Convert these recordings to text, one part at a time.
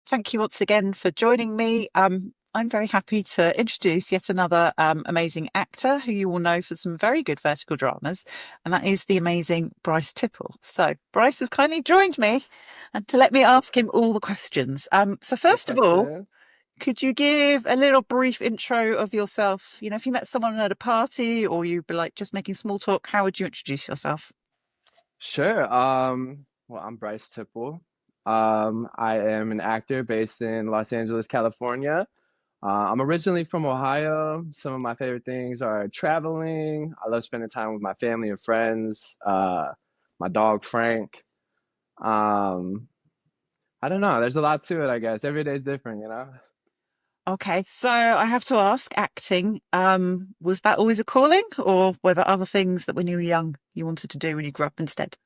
Thank you once again for joining me. I'm very happy to introduce yet another amazing actor who you will know for some very good vertical dramas, and that is the amazing Bryce Tipple. So, Bryce has kindly joined me and to let me ask him all the questions. So, No first of all, question. could you give a little brief intro of yourself? You know, if you met someone at a party or you were like just making small talk, how would you introduce yourself? Sure. Well, I'm Bryce Tipple. I am an actor based in Los Angeles, California. I'm originally from Ohio. Some of my favorite things are traveling. I love spending time with my family and friends. My dog Frank. Um, I don't know. There's a lot to it, I guess. Every day's different, you know? Okay, so I have to ask, acting, was that always a calling, or were there other things that when you were young you wanted to do when you grew up instead?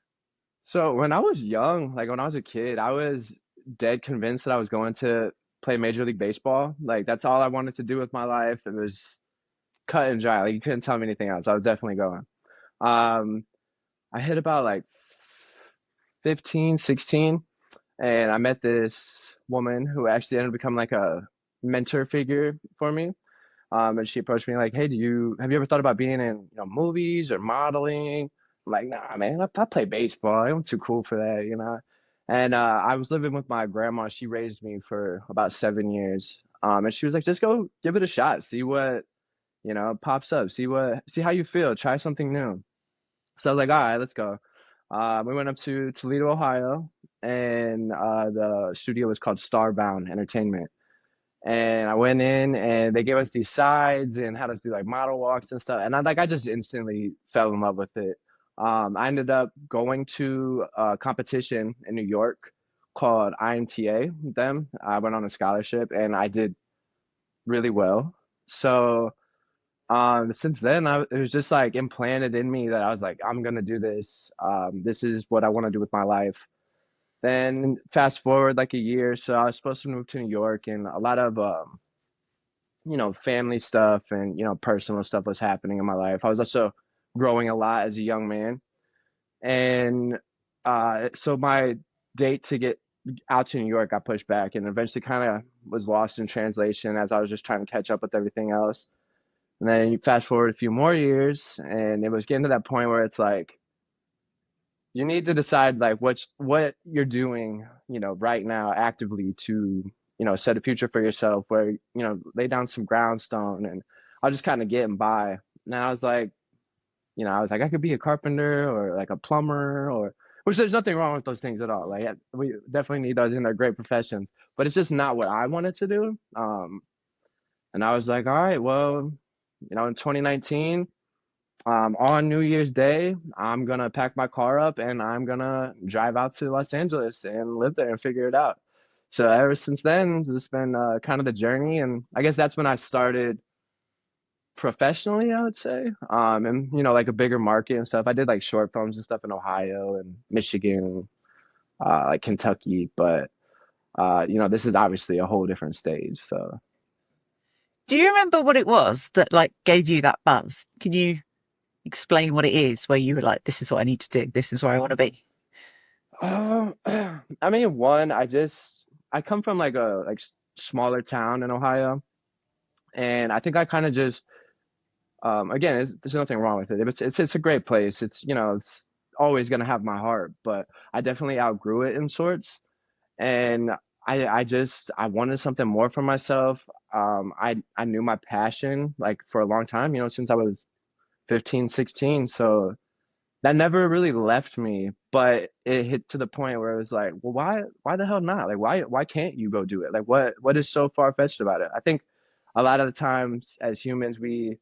So when I was young, like when I was a kid, I was dead convinced that I was going to play Major League Baseball. Like that's all I wanted to do with my life. It was cut and dry. Like you couldn't tell me anything else. I was definitely going. Um, I hit about like 15, 16, and I met this woman who actually ended up becoming like a mentor figure for me. And she approached me like, "Hey, have you ever thought about being in, movies or modeling?" I'm like, "Nah, man, I play baseball. I'm too cool for that, you know." And I was living with my grandma. She raised me for about 7 years. And she was like, "Just go give it a shot. See what, pops up. See how you feel. Try something new." So I was like, "All right, let's go." We went up to Toledo, Ohio, and the studio was called Starbound Entertainment. And I went in and they gave us these sides and had us do like model walks and stuff. And I just instantly fell in love with it. I ended up going to a competition in New York called IMTA with them. I went on a scholarship and I did really well. So since then, it was just like implanted in me that I was like, I'm gonna do this. This is what I want to do with my life. Then fast forward like a year, so I was supposed to move to New York, and a lot of family stuff and, personal stuff was happening in my life. I was also growing a lot as a young man. And so my date to get out to New York got pushed back and eventually kind of was lost in translation as I was just trying to catch up with everything else. And then you fast forward a few more years, and it was getting to that point where it's like, you need to decide like what you're doing, right now actively to, set a future for yourself where, lay down some groundstone. And I was just kind of getting by. And I was like, I could be a carpenter or like a plumber or which there's nothing wrong with those things at all. Like we definitely need those in their great professions, but it's just not what I wanted to do. And I was like, all right, well, in 2019, on New Year's Day, I'm gonna pack my car up and I'm gonna drive out to Los Angeles and live there and figure it out. So ever since then, it's been kind of the journey, and I guess that's when I started professionally, I would say. And like a bigger market and stuff. I did like short films and stuff in Ohio and Michigan, like Kentucky, but this is obviously a whole different stage. So, Do you remember what it was that like gave you that buzz? Can you explain what it is where you were like, this is what I need to do, this is where I want to be? I mean, one, I come from like a smaller town in Ohio, and I think I kind of just again, there's nothing wrong with it. It's a great place. It's always gonna have my heart, but I definitely outgrew it in sorts, and I wanted something more for myself. I knew my passion like for a long time, since I was 15, 16. So that never really left me, but it hit to the point where it was like, well, why the hell not? Like, why can't you go do it? Like, what is so far-fetched about it? I think a lot of the times as humans, we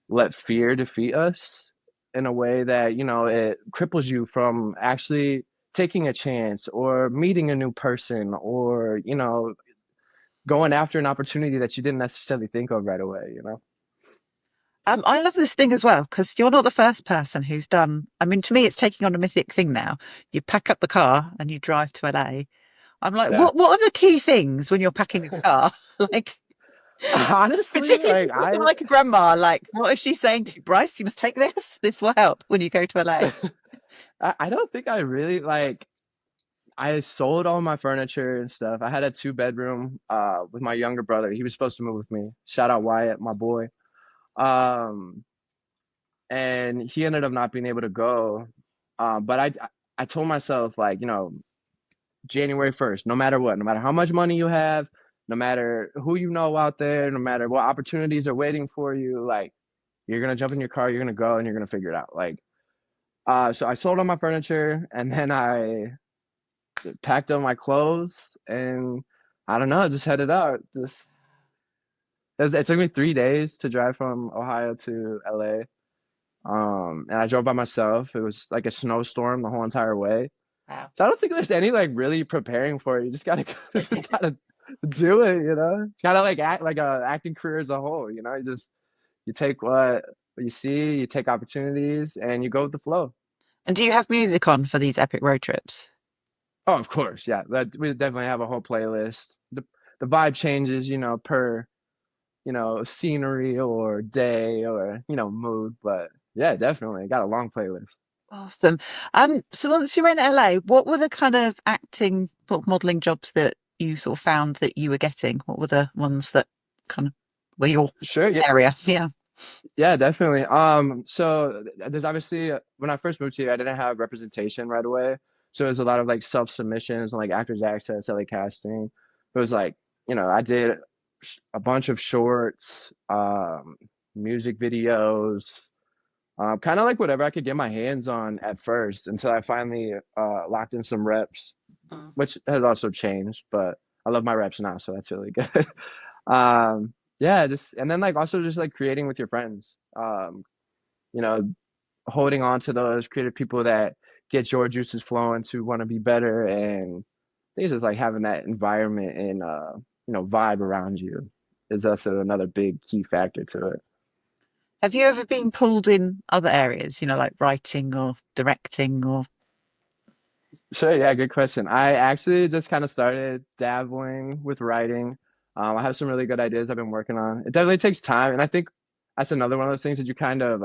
let fear defeat us in a way that, it cripples you from actually taking a chance or meeting a new person or, going after an opportunity that you didn't necessarily think of right away. I love this thing as well because you're not the first person who's done. I mean, to me, it's taking on a mythic thing now. You pack up the car and you drive to LA. I'm like, Yeah. what are the key things when you're packing a car? Like, Honestly, particularly like if you're like a grandma, like, what is she saying to you, Bryce? You must take this. This will help when you go to LA. I don't think I really like I sold all my furniture and stuff. I had a two-bedroom with my younger brother. He was supposed to move with me. Shout out Wyatt, my boy. Um, and he ended up not being able to go. But I told myself like, January 1st, no matter what, no matter how much money you have, no matter who you know out there, no matter what opportunities are waiting for you, like you're gonna jump in your car, you're gonna go and you're gonna figure it out. Like, so I sold all my furniture and then I packed up my clothes and I don't know, just headed out. It took me 3 days to drive from Ohio to LA. And I drove by myself. It was like a snowstorm the whole entire way. Wow. So I don't think there's any like really preparing for it. You just gotta just gotta do it, you know? It's kind of like act like a acting career as a whole, you know? You take what you see, you take opportunities, and you go with the flow. And do you have music on for these epic road trips? Oh, of course, yeah. That we definitely have a whole playlist. The vibe changes, per scenery or day or mood, but yeah, definitely got a long playlist. Awesome. So once you were in LA, what were the kind of acting, modeling jobs that you sort of found that you were getting? What were the ones that kind of were your Sure, yeah, area? Yeah. yeah, definitely. So there's obviously when I first moved here, I didn't have representation right away. So it was a lot of like self submissions and like Actors Access, LA Casting. It was like, I did a bunch of shorts, music videos, kind of like whatever I could get my hands on at first until I finally locked in some reps, Mm. which has also changed, but I love my reps now, so that's really good. Yeah, just and then like also just like creating with your friends. You know, holding on to those creative people that get your juices flowing to want to be better, and things is like having that environment and vibe around you is also another big key factor to it. Have you ever been pulled in other areas, like writing or directing or? Sure, yeah, good question. I actually just kind of started dabbling with writing. I have some really good ideas I've been working on. It definitely takes time, and I think that's another one of those things that you kind of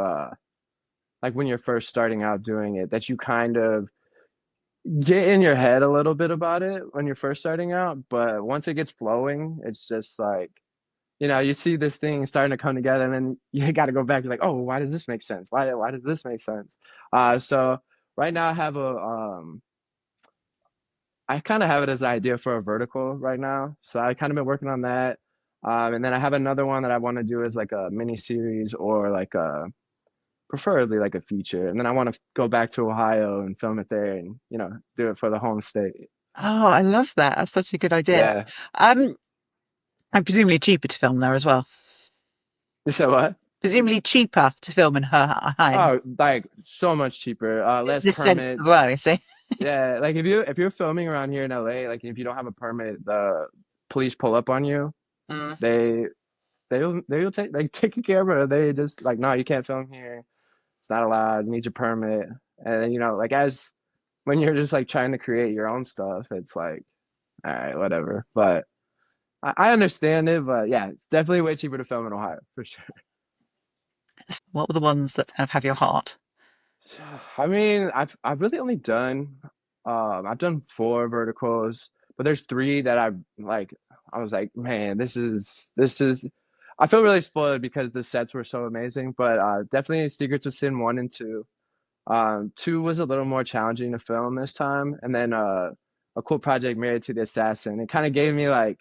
like when you're first starting out doing it, that you kind of get in your head a little bit about it when you're first starting out, but once it gets flowing, it's just like, you see this thing starting to come together, and then you got to go back. You're like, oh, why does this make sense? Why does this make sense? So right now I kind of have it as an idea for a vertical right now. So I kind of been working on that. And then I have another one that I want to do as like a mini series or like preferably like a feature. And then I want to go back to Ohio and film it there and, do it for the home state. Oh, I love that. That's such a good idea. Yeah. Um, and presumably cheaper to film there as well. You said what? Presumably cheaper to film in her home. Oh, like so much cheaper. Less Business sense as permits. well, you see. Yeah, like if you're filming around here in LA, like if you don't have a permit, the police pull up on you. Mm. They they'll take your camera. They just like, no, you can't film here. It's not allowed. You need your permit. And then, like as when you're just like trying to create your own stuff, it's like, all right, whatever. But I understand it, but yeah, it's definitely way cheaper to film in Ohio for sure. What were the ones that kind of have your heart? So, I mean, I've really only done I've done four verticals, but there's three that I was like, man, this is I feel really spoiled because the sets were so amazing, but definitely Secrets of Sin 1 and 2. Two was a little more challenging to film this time, and then a cool project, Married to the Assassin. It kind of gave me like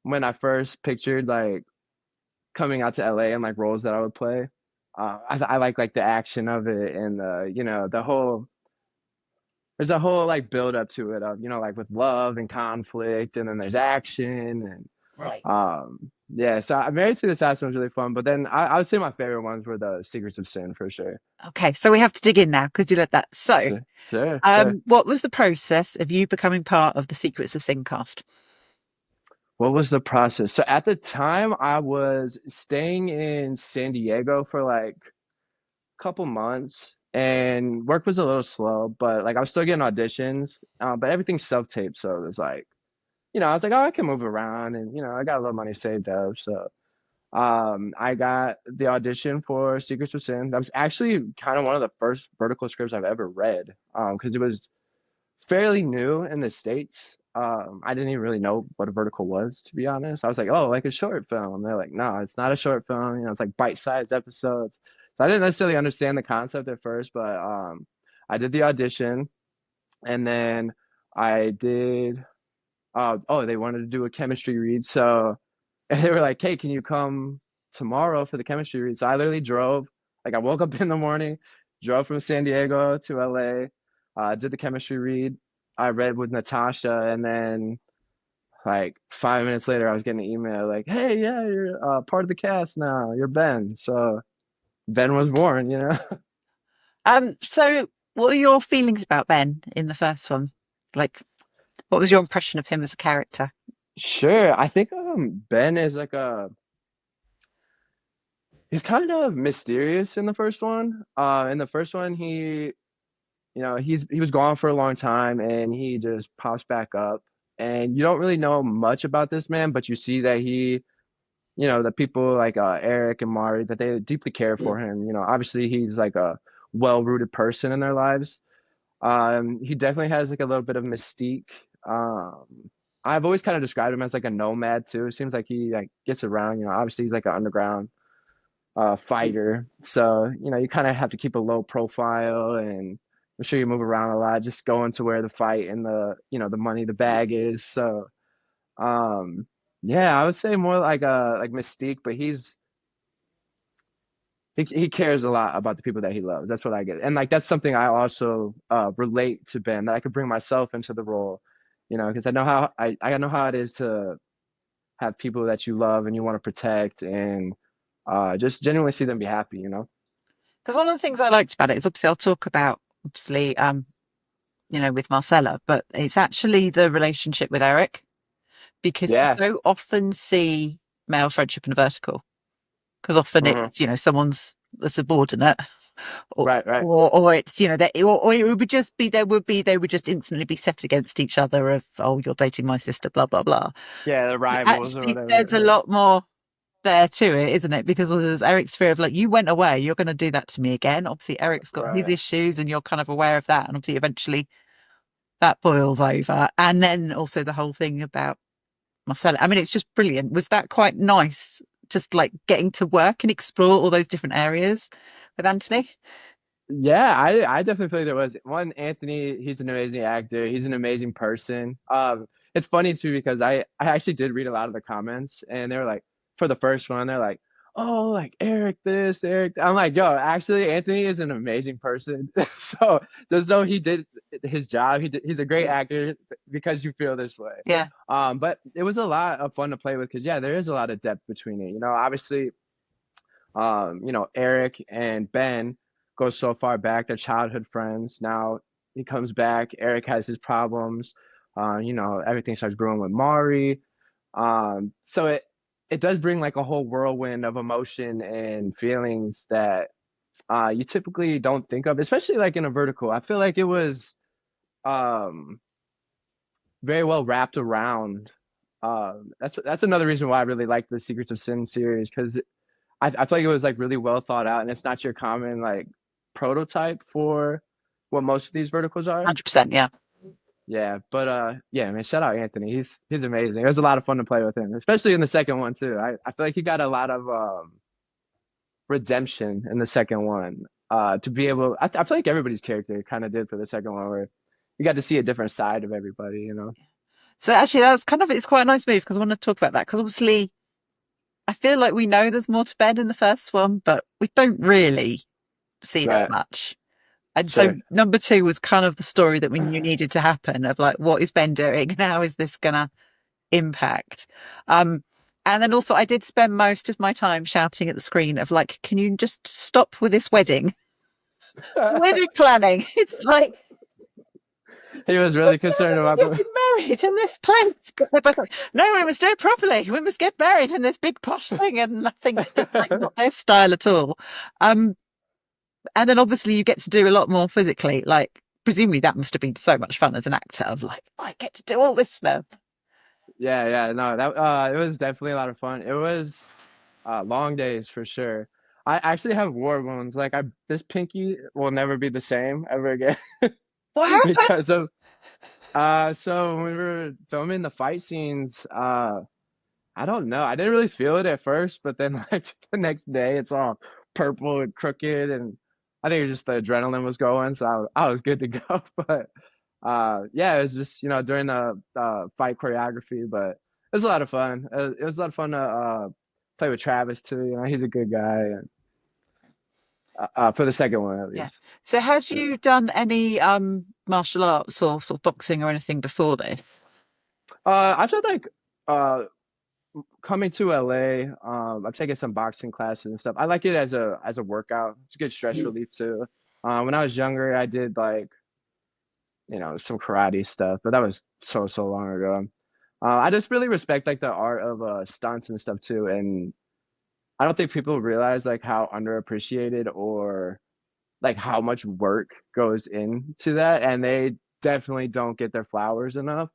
when I first pictured like coming out to LA and like roles that I would play. I like the action of it and the whole there's a whole like build up to it of like with love and conflict and then there's action and Right. yeah. So Married to the Assassin was really fun, but then I would say my favorite ones were the Secrets of Sin for sure. Okay, so we have to dig in now because you let that. So, Sure, sure, sure. what was the process of you becoming part of the Secrets of Sin cast? What was the process? So at the time, I was staying in San Diego for like a couple months, and work was a little slow, but like I was still getting auditions, but everything's self-taped, so it was like, I was like, oh, I can move around, and I got a little money saved up, so I got the audition for Secrets of Sin. That was actually kind of one of the first vertical scripts I've ever read, because it was fairly new in the States. I didn't even really know what a vertical was, to be honest. I was like, oh, like a short film. They're like, no, it's not a short film. It's like bite-sized episodes. So I didn't necessarily understand the concept at first, but I did the audition, and then I did. Oh, they wanted to do a chemistry read, so and they were like, hey, can you come tomorrow for the chemistry read? So I literally drove. Like I woke up in the morning, drove from San Diego to LA, did the chemistry read. I read with Natasha, and then like 5 minutes later, I was getting an email like, "Hey, yeah, you're part of the cast now. You're Ben." So Ben was born. So what are your feelings about Ben in the first one? Like, what was your impression of him as a character? Sure. I think Ben is like he's kind of mysterious in the first one. In the first one, he was gone for a long time, and he just pops back up, and you don't really know much about this man, but you see that the people like Eric and Mari, that they deeply care for him. Obviously he's like a well-rooted person in their lives. He definitely has like a little bit of mystique. um I've always kind of described him as like a nomad too. It seems like he like gets around. Obviously he's like an underground fighter. So, you kind of have to keep a low profile, and I'm sure you move around a lot, just going to where the fight and the money, the bag is. So, um, yeah, I would say more like Mystique, but he cares a lot about the people that he loves. That's what I get. And like that's something I also relate to Ben, that I could bring myself into the role, because I know how it is to have people that you love and you want to protect, and just genuinely see them be happy. Because one of the things I liked about it is obviously I'll talk about obviously with Marcella, but it's actually the relationship with Eric because you Yeah. don't often see male friendship in a vertical because often Hmm. it's someone's a subordinate or Right, right. or it's that or it would just be they would just instantly be set against each other of, oh, you're dating my sister, blah blah blah. Yeah, the rivals or Actually, there's a whatever. lot more there to it, isn't it? Because there's Eric's fear of, like, you went away, you're going to do that to me again. Obviously, Eric's got his Right. issues, and you're kind of aware of that. And obviously, eventually, that boils over. And then also the whole thing about Marcella. I mean, it's just brilliant. Was that quite nice? Just like getting to work and explore all those different areas with Anthony. Yeah, I definitely feel like there was one. Anthony, he's an amazing actor. He's an amazing person. It's funny too because I actually did read a lot of the comments, and they were like, for the first one, they're like, oh, like Eric this, Eric that. I'm like, yo, actually, Anthony is an amazing person. So just know he did his job. He's a great actor because you feel this way. Yeah, But it was a lot of fun to play with because yeah, there is a lot of depth between it. Obviously, Eric and Ben go so far back, they're childhood friends. Now he comes back, Eric has his problems. Everything starts brewing with Mari. So it does bring like a whole whirlwind of emotion and feelings that you typically don't think of, especially like in a vertical. I feel like it was um, very well wrapped around. That's another reason why I really like the Secrets of Sin series, because I feel like it was like really well thought out, and it's not your common like prototype for what most of these verticals are. 100%. Yeah. Yeah, but yeah, man, shout out Anthony. He's amazing. It was a lot of fun to play with him, especially in the second one too. I feel like he got a lot of redemption in the second one. To be able, I feel like everybody's character kind of did for the second one, where you got to see a different side of everybody. So actually, that's kind of, it's quite a nice move because I want to talk about that because obviously I feel like we know there's more to Ben in the first one, but we don't really see that Right. much. And so Sure. number two was kind of the story that we knew needed to happen of, like, what is Ben doing and how is this going to impact? Um, and then also I did spend most of my time shouting at the screen of, like, can you just stop with this wedding planning? It's like, He was we're really concerned about the. getting married in this place. But they're both like, no, we must do it properly. We must get married in this big posh thing, and nothing, like, not their style at all. Um, and then obviously you get to do a lot more physically. Like, presumably that must have been so much fun as an actor of, like, I get to do all this stuff. Yeah, yeah, no, that it was definitely a lot of fun. It was long days for sure. I actually have war wounds. Like this pinky will never be the same ever again What happened? because of. So when we were filming the fight scenes, I don't know. I didn't really feel it at first, but then like the next day, it's all purple and crooked, and I think it was just the adrenaline was going, so I was good to go. But yeah, it was just during the fight choreography, but it was a lot of fun. It was a lot of fun to play with Travis too. He's a good guy, and for the second one at Yeah. least. So had Yeah. you done any martial arts or sort of boxing or anything before this? I've tried like uh coming to LA, I've taken some boxing classes and stuff. I like it as a workout. It's a good stress relief too. When I was younger, I did like some karate stuff, but that was so long ago. I just really respect like the art of stunts and stuff too, and I don't think people realize like how underappreciated or like how much work goes into that, and they definitely don't get their flowers enough.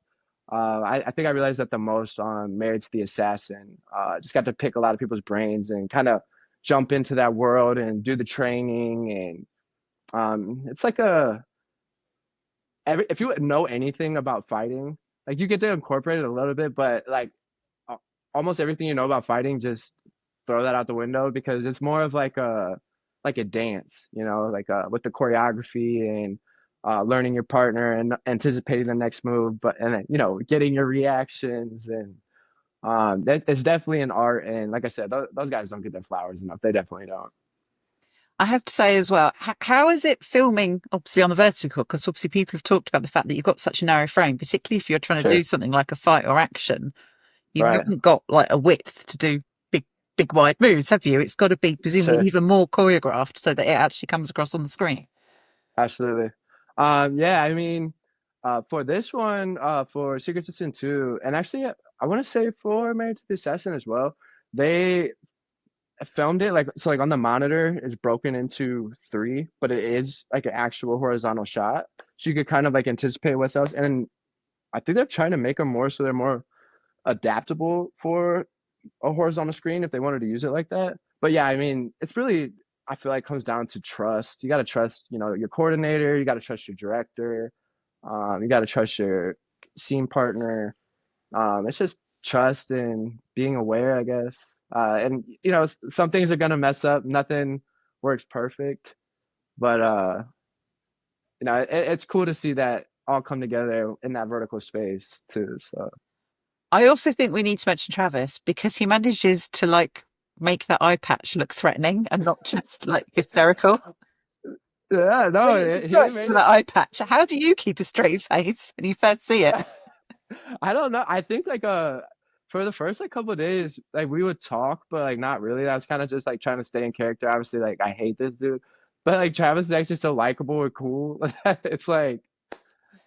I think I realized that the most on Married to the Assassin. Just got to pick a lot of people's brains and kind of jump into that world and do the training, and it's like if you know anything about fighting, like you get to incorporate it a little bit, but like a- almost everything you know about fighting, just throw that out the window because it's more of like a dance, like with the choreography and learning your partner and anticipating the next move, but and then getting your reactions and it's definitely an art. And like I said, those guys don't get their flowers enough. They definitely don't. I have to say as well, how is it filming, obviously on the vertical? Because obviously people have talked about the fact that you've got such a narrow frame, particularly if you're trying to do Sure. something like a fight or action. You Right. haven't got like a width to do big, big wide moves, have you? It's got to be presumably Sure. even more choreographed so that it actually comes across on the screen. Absolutely. Yeah, I mean, for this one, for Secret of Sin 2, and actually, I want to say for Married to the Assassin as well, they filmed it like so like on the monitor it's broken into three, but it is like an actual horizontal shot, so you could kind of like anticipate what's else. And I think they're trying to make them more so they're more adaptable for a horizontal screen if they wanted to use it like that. But yeah, I mean, it's really I feel like comes down to trust. You got to trust, your coordinator. You got to trust your director. You got to trust your scene partner. It's just trust and being aware, I guess. And some things are gonna mess up. Nothing works perfect, but it's cool to see that all come together in that vertical space too. So I also think we need to mention Travis because he manages to like make that eye patch look threatening and not just like hysterical. yeah, I no, mean, it's a he choice made for that eye patch. How do you keep a straight face when you first see it? it. I don't know. I think like for the first like couple of days, like we would talk, but like not really. I was kind of just like trying to stay in character. Obviously, like I hate this dude, but like Travis is actually so likable and cool. It's like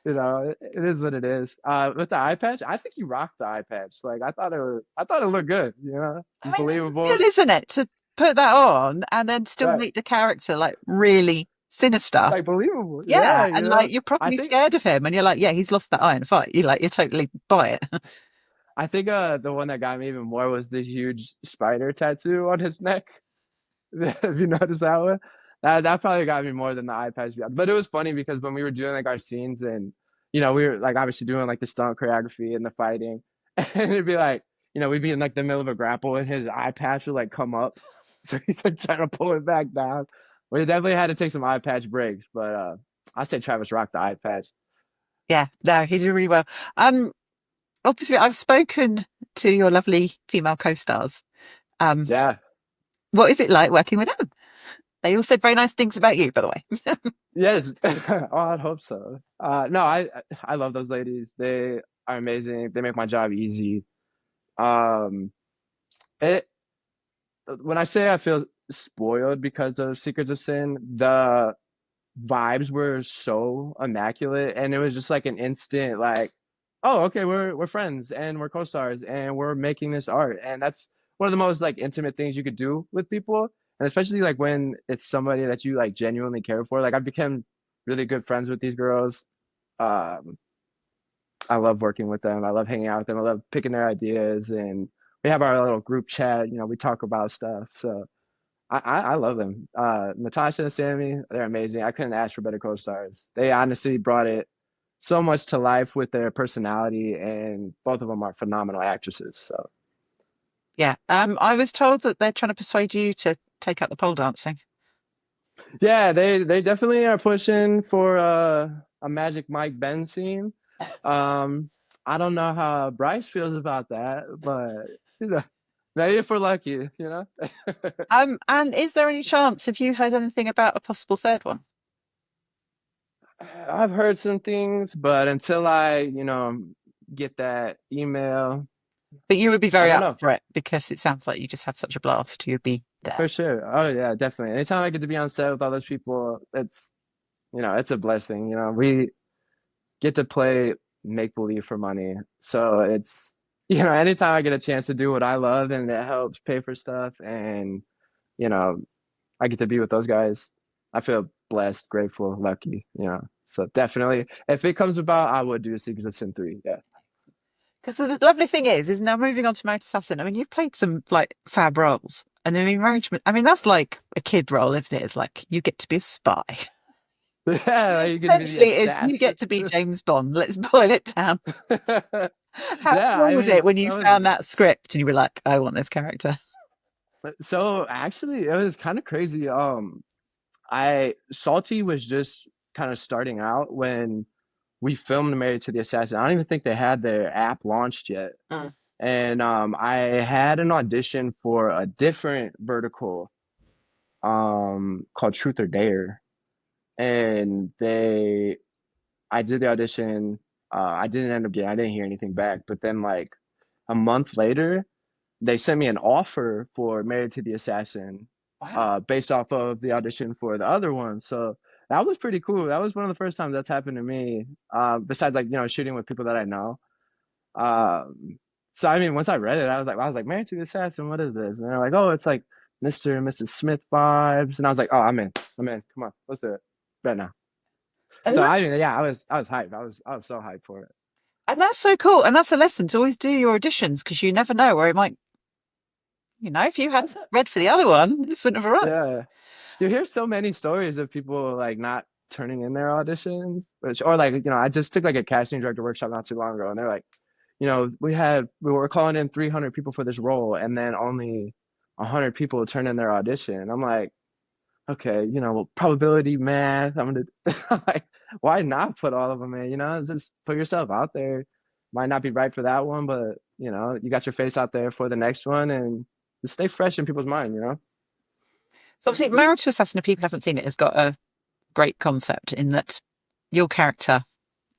it is what it is. With the eye patch, I think he rocked the eye patch. Like I thought it looked good. I mean, that's a skill, Believable. isn't it, to put that on and then still Right. make the character like really sinister. Like believable. Yeah, Yeah, and like you're I properly think scared of him, and you're like, yeah, he's lost that eye in a fight. You're totally buy it. I think the one that got me even more was the huge spider tattoo on his neck. Have you noticed that one? That probably got me more than the eye patch. But it was funny because when we were doing like our scenes and we were like obviously doing like the stunt choreography and the fighting, and it'd be like we'd be in like the middle of a grapple and his eye patch would like come up, so he's like trying to pull it back down. We definitely had to take some eye patch breaks, but I say Travis rocked the eye patch. Yeah, no, he did really well. Um, Obviously, I've spoken to your lovely female co-stars. Um, Yeah. what is it like working with them? They all said very nice things about you, by the way. Yes. Oh, I'd hope so. No, I love those ladies. They are amazing. They make my job easy. Um, it when I say I feel spoiled because of Secrets of Sin, the vibes were so immaculate, and it was just like an instant, like, oh, okay, we're friends and we're co-stars and we're making this art, and that's one of the most like intimate things you could do with people, and especially like when it's somebody that you like genuinely care for. Like I've become really good friends with these girls. Um, I love working with them. I love hanging out with them. I love picking their ideas, and we have our little group chat. We talk about stuff. So. I love them. Natasha and Sammie, they're amazing. I couldn't ask for better co-stars. They honestly brought it so much to life with their personality, and both of them are phenomenal actresses. So Yeah. I was told that they're trying to persuade you to take up the pole dancing. yeah, they definitely are pushing for a Magic Mike Ben scene. Um, I don't know how Bryce feels about that, but you know, maybe if we're lucky, you know. And is there any chance, have you heard anything about a possible third one? I've heard some things, but until I, get that email, But you would be I very don't up know for it because it sounds like you just have such a blast. You'd be there. for sure. Oh yeah, definitely. Anytime I get to be on set with all those people, it's a blessing. We get to play make believe for money. So anytime I get a chance to do what I love and it helps pay for stuff and, you know, I get to be with those guys, I feel blessed, grateful, lucky. So definitely, if it comes about, I would do Secrets of Sin 3. Yeah. Because the lovely thing is now moving on to Married Assassin. I mean, you've played some like fab roles, and I mean, I mean, that's like a kid role, isn't it? It's like you get to be a spy. Yeah, like you're gonna be the Essentially, it is you assassin. get to be James Bond. Let's boil it down. How Yeah, cool I was mean, it when you that was found that script and you were like, I want this character? so actually it was kind of crazy. I Salty was just kind of starting out when we filmed Married to the Assassin. I don't even think they had their app launched yet. Mm. And I had an audition for a different vertical called Truth or Dare. And I did the audition. I didn't end up getting, I didn't hear anything back. But then like a month later, they sent me an offer for Married to the Assassin, Wow. based off of the audition for the other one. So that was pretty cool. That was one of the first times that's happened to me. Besides like, shooting with people that I know. Um, so I mean, once I read it, I was like, Married to the Assassin, what is this? And they're like, oh, it's like Mr. and Mrs. Smith vibes. And I was like, oh, I'm in. I'm in. Come on, let's do it right now. And So that, I mean, yeah, I was hyped. I was so hyped for it. and that's so cool. And that's a lesson to always do your auditions because you never know where it might, if you had That's it. read for the other one, this wouldn't have arrived. Yeah. You hear so many stories of people like not turning in their auditions, or like, I just took like a casting director workshop not too long ago, and they're like, we were calling in 300 people for this role, and then only 100 people turn in their audition. And I'm like, okay, well, probability math. I'm gonna I'm like, why not put all of them in? Just put yourself out there. Might not be right for that one, but you got your face out there for the next one, and just stay fresh in people's mind. So obviously, Married to Assassin, if people haven't seen it, has got a great concept in that your character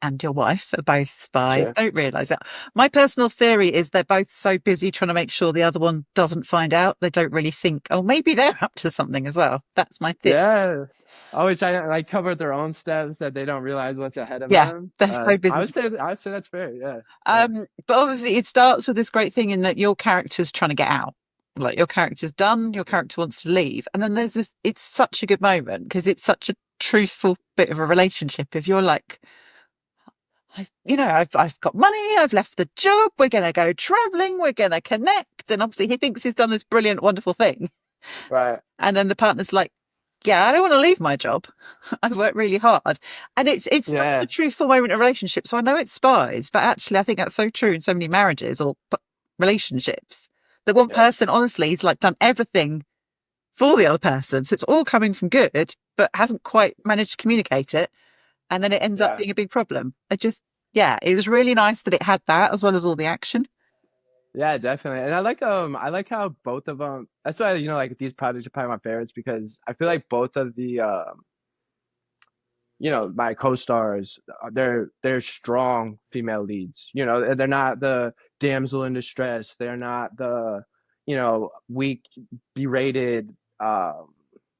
and your wife are both spies. Sure. Don't realise that. My personal theory is they're both so busy trying to make sure the other one doesn't find out. They don't really think, oh, maybe they're up to something as well. That's my theory. Yeah. Always trying to like cover their own steps that they don't realize what's ahead of Yeah, them. they're so I would busy. say I would say that's fair. Yeah. Yeah. But obviously, it starts with this great thing in that your character's trying to get out. Like your character's done, your character wants to leave, and then there's this. It's such a good moment because it's such a truthful bit of a relationship. If you're like, I've got money, I've left the job, we're going to go traveling, we're going to connect. And obviously he thinks he's done this brilliant, wonderful thing. Right. And then the partner's like, yeah, I don't want to leave my job. I've worked really hard. And it's such a Yeah. truthful moment in a relationship. So I know it's spies, but actually I think that's so true in so many marriages or relationships that one Yeah. person honestly has like done everything for the other person. So it's all coming from good, but hasn't quite managed to communicate it, and then it ends up Yeah. being a big problem. Yeah, it was really nice that it had that as well as all the action. Yeah, definitely. And I like how both of them, that's why like these projects are probably my favorites because I feel like both of the my co-stars, they're strong female leads. They're not the damsel in distress. They're not the, weak, berated,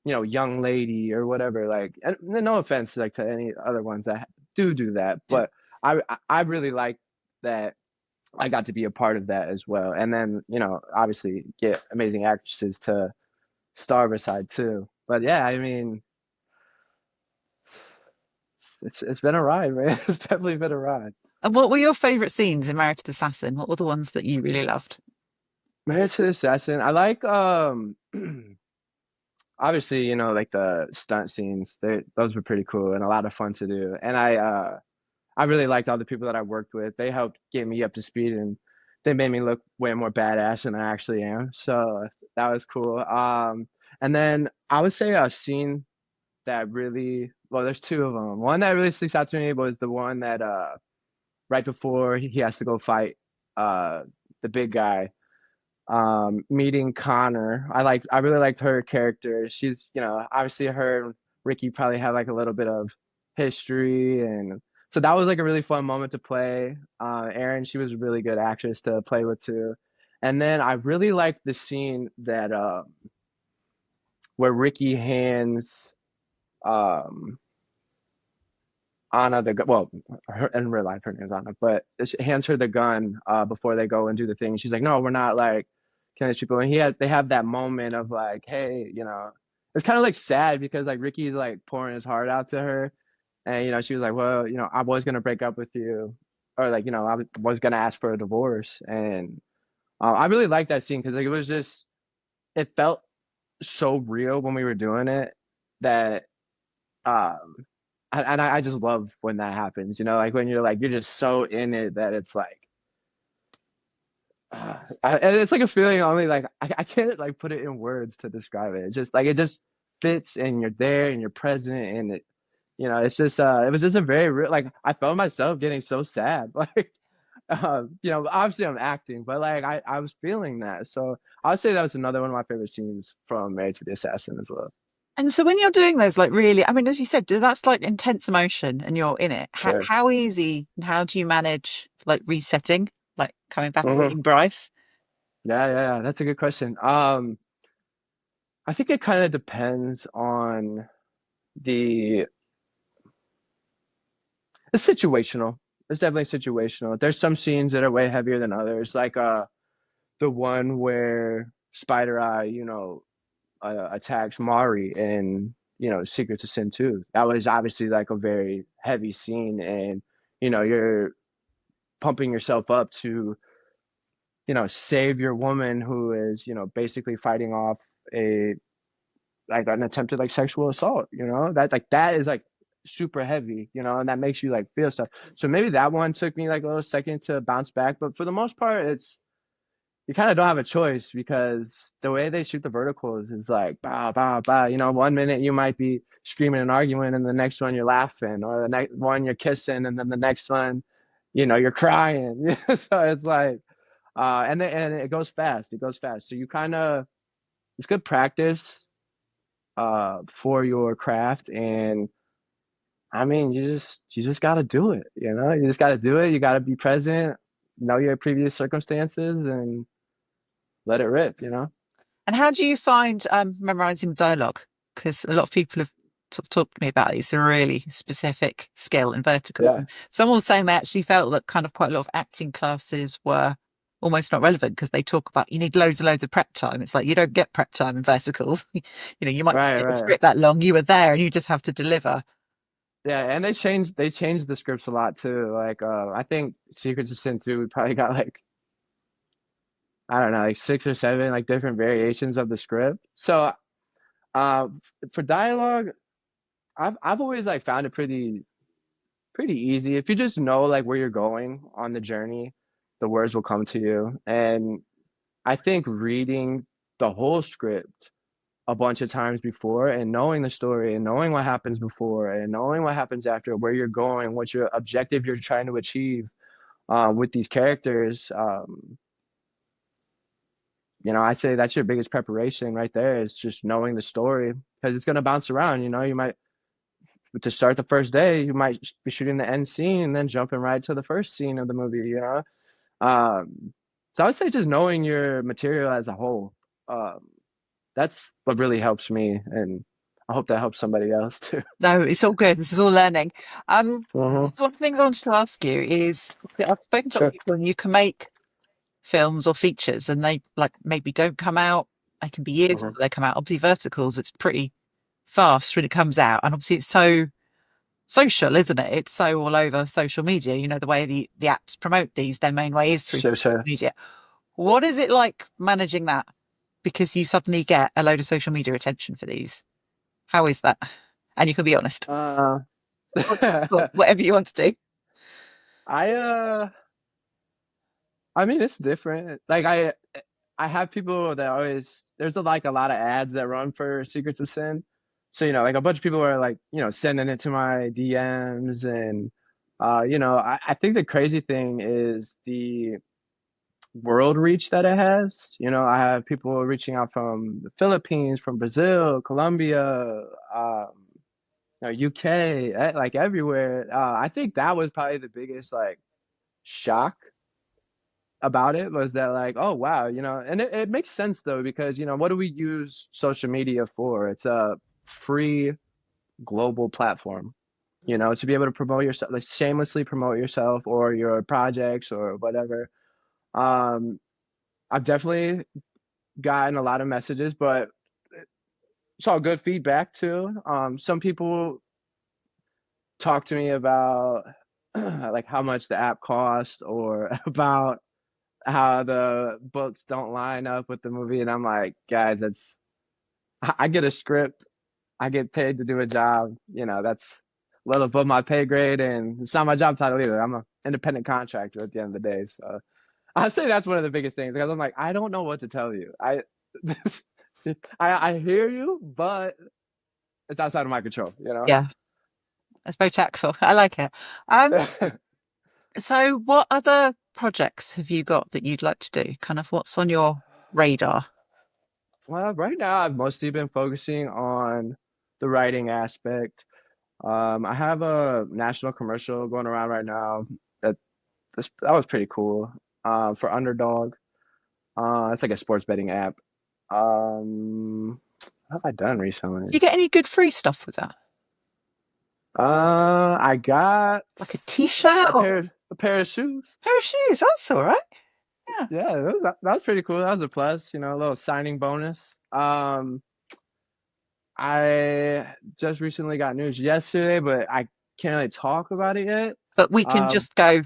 young lady or whatever. Like, and no offense like to any other ones that do that, Yeah. but I really like that I got to be a part of that as well. And then, obviously get amazing actresses to star beside too. But yeah, I mean, it's been a ride, man. It's definitely been a ride. And what were your favourite scenes in Married to the Assassin? What were the ones that you really loved? Married to the Assassin. I like obviously, like the stunt scenes. Those were pretty cool and a lot of fun to do. And I really liked all the people that I worked with. They helped get me up to speed, and they made me look way more badass than I actually am. So that was cool. And then I would say a scene that really, well, there's two of them. One that really sticks out to me was the one that right before he has to go fight uh the big guy, meeting Connor. I really liked her character. She's, obviously her and Ricky probably have like a little bit of history, and so that was like a really fun moment to play. Erin, she was a really good actress to play with too. And then I really liked the scene that where Ricky hands um Anna well, in real life her name's Anna, but she hands her the gun before they go and do the thing. She's like, no, we're not like killing these people. And they have that moment of like, hey, it's kind of like sad because like Ricky's like pouring his heart out to her, and she was like, well, I was gonna break up with you, or like, was gonna ask for a divorce, and I really liked that scene because like it felt so real when we were doing it that um and I just love when that happens, like when you're just so in it that it's like and it's like a feeling only like I can't like put it in words to describe it. It's just like it just fits and you're there and you're present and it's just it was just a very real, like I felt myself getting so sad like obviously I'm acting, but like I was feeling that. So I would say that was another one of my favorite scenes from Married to the Assassin as well. And so when you're doing those, like really, I mean, as you said, that's like intense emotion and you're in it. Sure. How easy and how do you manage like resetting, like coming back and Hmm. meeting Bryce? Yeah, that's a good question. I think it kind of depends on the it's situational. It's definitely situational. There's some scenes that are way heavier than others, like the one where Spider Eye, attacks Mari in Secrets of Sin 2. That was obviously like a very heavy scene, and you're pumping yourself up to save your woman who is basically fighting off a like an attempted like sexual assault, that is like super heavy, and that makes you like feel stuff. So maybe that one took me like a little second to bounce back, but for the most part, it's you kind of don't have a choice because the way they shoot the verticals is like bah bah bah. One minute you might be screaming and arguing, and the next one you're laughing, or the next one you're kissing, and then the next one, you're crying. So it's like, and it goes fast. It goes fast. So you kind of it's good practice for your craft, and I mean you just got to do it, you just got to do it, you got to be present, know your previous circumstances, and let it rip. And how do you find memorizing dialogue? Because a lot of people have talked to me about it's a really specific skill in verticals. Yeah, And someone was saying they actually felt that kind of quite a lot of acting classes were almost not relevant because they talk about you need loads and loads of prep time. It's like you don't get prep time in verticals. You might right, get the right. script that long. You were there and you just have to deliver. Yeah, and they changed the scripts a lot too. Like I think Secrets of Sin 2 we probably got like I don't know, like six or seven like different variations of the script. So uh for dialogue, I've always like found it pretty easy. If you just know like where you're going on the journey, the words will come to you. And I think reading the whole script a bunch of times before and knowing the story and knowing what happens before and knowing what happens after, where you're going, what your objective you're trying to achieve with these characters, I say that's your biggest preparation right there is just knowing the story because it's going to bounce around. You might to start the first day, you might be shooting the end scene and then jumping right to the first scene of the movie. So I would say just knowing your material as a whole. Um, that's what really helps me, and I hope that helps somebody else too. No, it's all good. This is all learning. Hmm. So one of the things I wanted to ask you is, I've spoken to other Sure. people and you can make films or features and they like maybe don't come out. They can be years Hmm. before they come out. Obviously, verticals, it's pretty fast when it comes out. And obviously it's so social, isn't it? It's so all over social media. The way the apps promote these, their main way is through Sure, social sure. media. What is it like managing that? Because you suddenly get a load of social media attention for these. How is that? And you can be honest. Uh, Whatever you want to do. I I mean it's different. Like I have people that always there's like a lot of ads that run for Secrets of Sin. So, like a bunch of people are like, sending it to my DMs and I think the crazy thing is the world reach that it has. I have people reaching out from the Philippines, from Brazil, Colombia, UK, like everywhere. I think that was probably the biggest like shock about it was that like, oh wow, and it makes sense though because what do we use social media for? It's a free global platform, to be able to promote yourself, like shamelessly promote yourself or your projects or whatever. Um, I've definitely gotten a lot of messages, but it's all good feedback too. Some people talk to me about like how much the app costs or about how the books don't line up with the movie, and I'm like, guys, I get a script, I get paid to do a job, that's a little above my pay grade, and it's not my job title either. I'm an independent contractor at the end of the day, so I say that's one of the biggest things because I'm like, I don't know what to tell you. I hear you, but it's outside of my control. Yeah, that's very tactful. I like it. Um, so what other projects have you got that you'd like to do? Kind of what's on your radar? Well, right now I've mostly been focusing on the writing aspect. I have a national commercial going around right now that that was pretty cool. For Underdog. It's like a sports betting app. What have I done Do recently? you get any good free stuff with that? I got Like a t-shirt or a pair of shoes. a pair of shoes? That's all right. Yeah. Yeah, that was pretty cool. That was a plus, a little signing bonus. I just recently got news yesterday, but I can't really talk about it yet. But we can Um, just go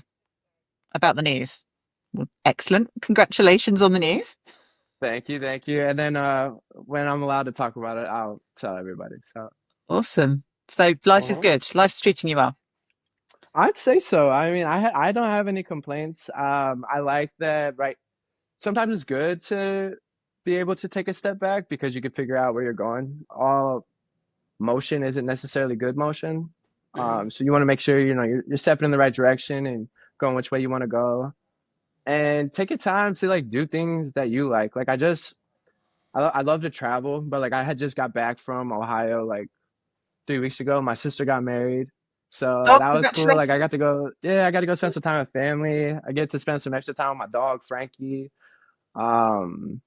about the news. Well, excellent. Congratulations on the news. Thank you, thank you. And then when I'm allowed to talk about it, I'll tell everybody. So, Awesome. So life is uh good. Life's treating you well. I'd say so. I mean, I don't have any complaints. I like that, right? Sometimes it's good to be able to take a step back because you can figure out where you're going. All motion isn't necessarily good motion. So you want to make sure you're stepping in the right direction and going which way you want to go, and take your time to like do things that you like. Like I love to travel, but like I had just got back from Ohio like 3 weeks ago. My sister got married, so Oh, that was cool. Like congratulations. I got to go, yeah, I got to go spend some time with family. I get to spend some extra time with my dog Frankie. Um,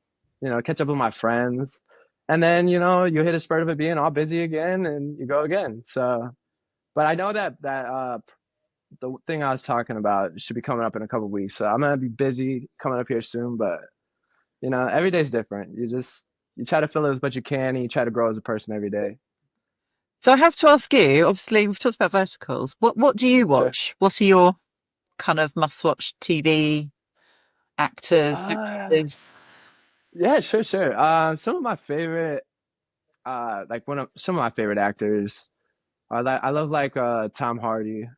catch up with my friends, and then you hit a spurt of it being all busy again, and you go again. So, but I know that the thing I was talking about should be coming up in a couple weeks. So I'm gonna be busy coming up here soon, but every day's different. You try to fill it with what you can, and you try to grow as a person every day. So I have to ask you, obviously we've talked about verticals. What do you Sure. watch? What are your kind of must watch TV actors, Uh, actresses? yeah, sure, sure. Some of my favorite, like some of my favorite actors. I love like Tom Hardy.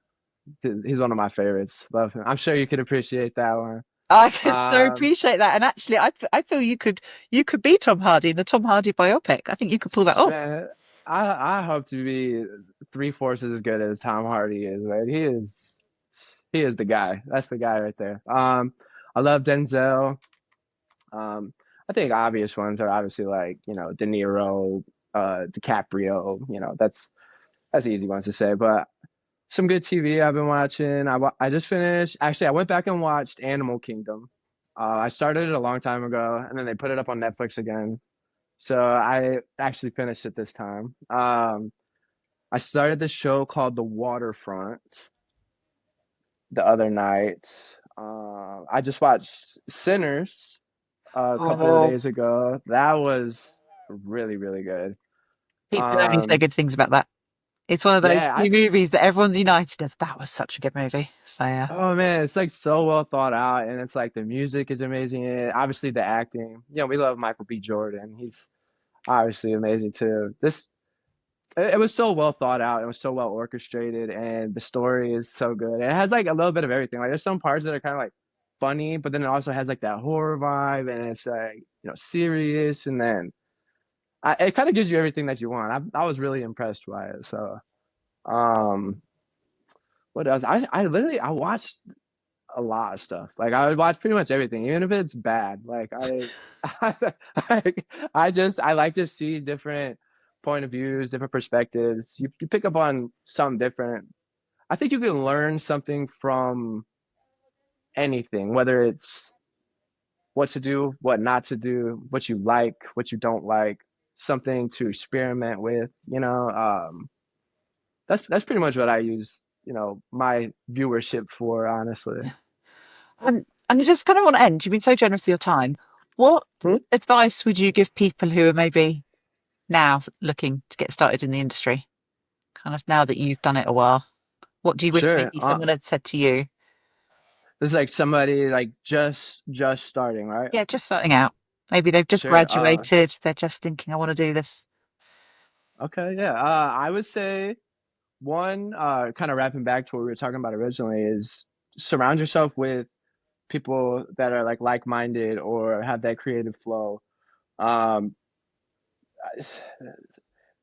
He's one of my favorites. Love him. I'm sure you could appreciate that one. I can so Um, appreciate that. And actually I feel you could be Tom Hardy in the Tom Hardy biopic. I think you could pull that off. Man, I hope to be three-fourths as good as Tom Hardy is. Right? He is the guy. That's the guy right there. I love Denzel. Um, I think obvious ones are obviously like De Niro, DiCaprio. That's easy ones to say. But some good TV I've been watching. I just finished. Actually, I went back and watched Animal Kingdom. I started it a long time ago, and then they put it up on Netflix again. So I actually finished it this time. I started this show called The Waterfront the other night. I just watched Sinners a couple of Oh, days ago. That was really, really good. people only say Um, good things about that. It's one of those yeah, few movies that everyone's united of. That was such a good movie. So yeah. oh man, it's like so well thought out, and it's like the music is amazing, and obviously the acting. We love Michael B. Jordan. He's obviously amazing too. This it was so well thought out. It was so well orchestrated, and the story is so good. It has like a little bit of everything. Like there's some parts that are kind of like funny, but then it also has like that horror vibe, and it's like serious, and then it kind of gives you everything that you want. I was really impressed by it. So um, what else? I literally I watched a lot of stuff. Like I would watch pretty much everything, even if it's bad. Like I, I like to see different point of views, different perspectives. You pick up on something different. I think you can learn something from anything, whether it's what to do, what not to do, what you like, what you don't like, something to experiment with. That's pretty much what I use, my viewership for, honestly. And I just kind of want to end. You've been so generous with your time. What Hmm? advice would you give people who are maybe now looking to get started in the industry? Kind of now that you've done it a while, what do you wish Sure. maybe someone had said to you? This is like somebody like just starting, right? Yeah, just starting out. Maybe they've just Sure. graduated. They're just thinking, I want to do this. Okay, yeah. I would say one, kind of wrapping back to what we were talking about originally, is surround yourself with people that are like-minded or have that creative flow. Um,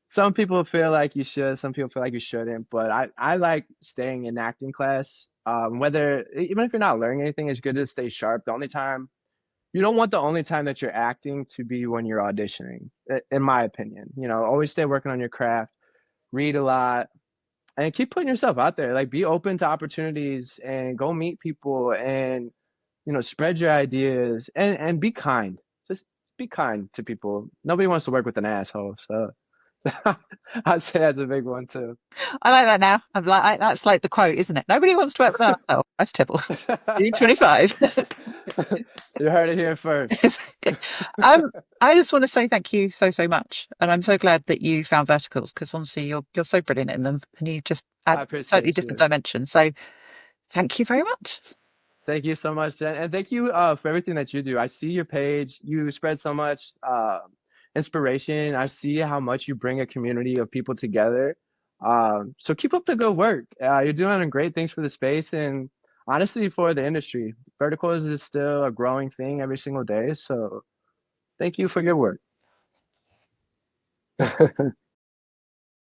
some people feel like you should, some people feel like you shouldn't, but I like staying in acting class. Whether even if you're not learning anything, it's good to stay sharp. You don't want the only time that you're acting to be when you're auditioning, in my opinion. Always stay working on your craft, read a lot, and keep putting yourself out there. Like, be open to opportunities and go meet people and, spread your ideas and be kind. Just be kind to people. Nobody wants to work with an asshole. So I'd say that's a big one too. I like that now. I'm like, that's like the quote, isn't it? Nobody wants to work with an arsehole. That's Tibble. June 25. You heard it here first. Exactly. Um, I just want to say thank you so, so much. And I'm so glad that you found verticals because honestly, you're so brilliant in them and you just I add totally appreciate different you. dimensions. So thank you very much. Thank you so much, Jen. And thank you for everything that you do. I see your page. You spread so much inspiration. I see how much you bring a community of people together. So keep up the good work. You're doing great things for the space and honestly for the industry. Verticals is still a growing thing every single day. So thank you for your work.